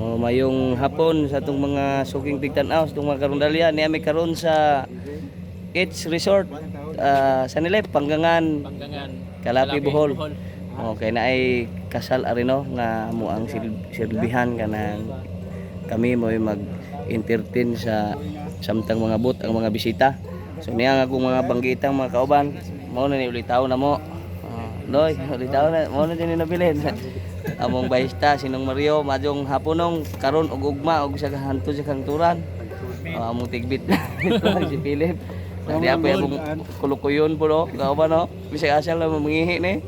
Mayong hapon sa itong mga suking tigtanaw, sa itong mga karundalya. Niya may karon sa It's Resort sa Nilay, Panggangan, Kalapi, Bohol. Okay na ay kasal arino nga mo ang silbihan kanang kami mo mag-entertain sa samtang mga bot ang mga bisita. So niya nga akong mga banggitang mga kauban, mao na ni ulitaw na mo. Loy, ulitaw na mao na din nabilin. Among bahista sinong Mario madjong haponong karon og ugma og sa hantud sa kanturan. Among tigbit si Philip. Hindi ako yung kulukuyon po no, kauban no. Bisag asal lang mangihi ni.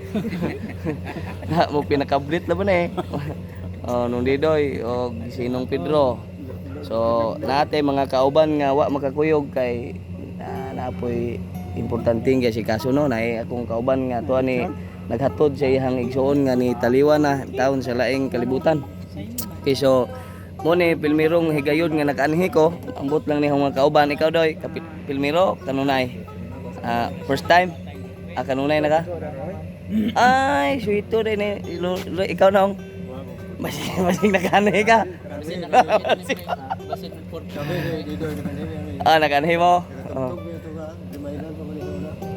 Mo pinakablit na ba ni. Nung Didoy og sinong Pedro. So nate mga kauban nga wa makakuyog kay napoy importante nga si kaso no nay akong kauban nga tuwa ni naghatod sa iyang igsuon nga ni taliwa na taon sa laing kalibutan. Okay, so mo ni pilmirong higayon nga nag-anhi ko ambot lang ni mga kauban. Ikaw doy pilmiro kanunay first time kanunay na ka ay sweeto din ni ikaw nong masing nag-anhi ka nag-anhi mo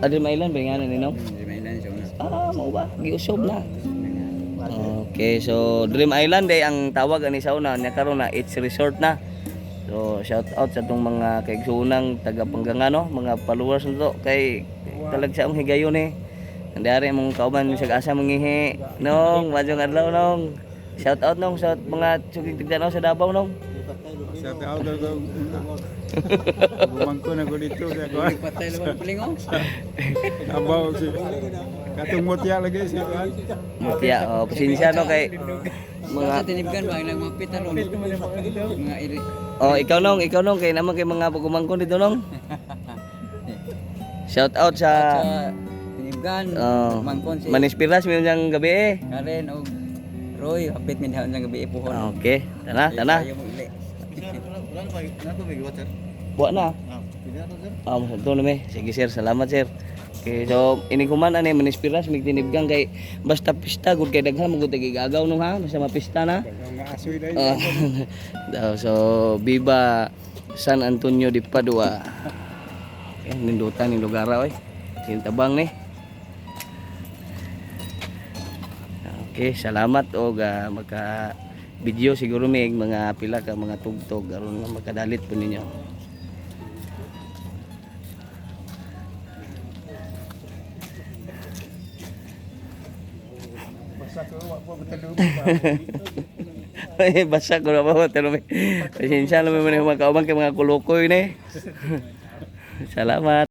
Dream Island ba nga ni nong mau ba giusob na. Okay, so Dream Island day ang tawag ani sa una nya karon na It's Resort na. So shout out sa tong mga kaigsuonang taga Panggangan no, mga followers nito kay talag sa among higayon ni. Andari mong kauban sa asa mangihi nong madjong adlaw nong. Shout out nong sa mga sugig tigdanaw sa Davao nong. Shout out daw. Bumangko na ko dito sa ko. Patay lawan pelingong. Abaw si katong mutya lagi si Juan. Mutya, pasensya no kay Mga tinibgan ba ang nagmapit aron. Mga iri. ikaw nong kay naman kay mga pagumangkon dito nong. Shout out sa tinibgan mangkon si Manispiras mi yang gabi Karen og Roy hapit min haon nga gabi puhon. Okay, tana. Buat na. Masanto na me. Sige sir, salamat sir. Okay, so iniguman ani Manispiras mig tinibgang kay basta pista gud kay daghan mo gud gagaw nung ha, basta mapista na. Asoy dai. So Viva San Antonio de Padua. Nindutan ni lugar oy. Sintabang ni. Okay, salamat og maka video siguro mig mga pila ka mga tugtog aron nga makadalit po ninyo. Basa ko na po talumi. Pasensya lang mo mga kauban kay mga kulukoy ni. Salamat.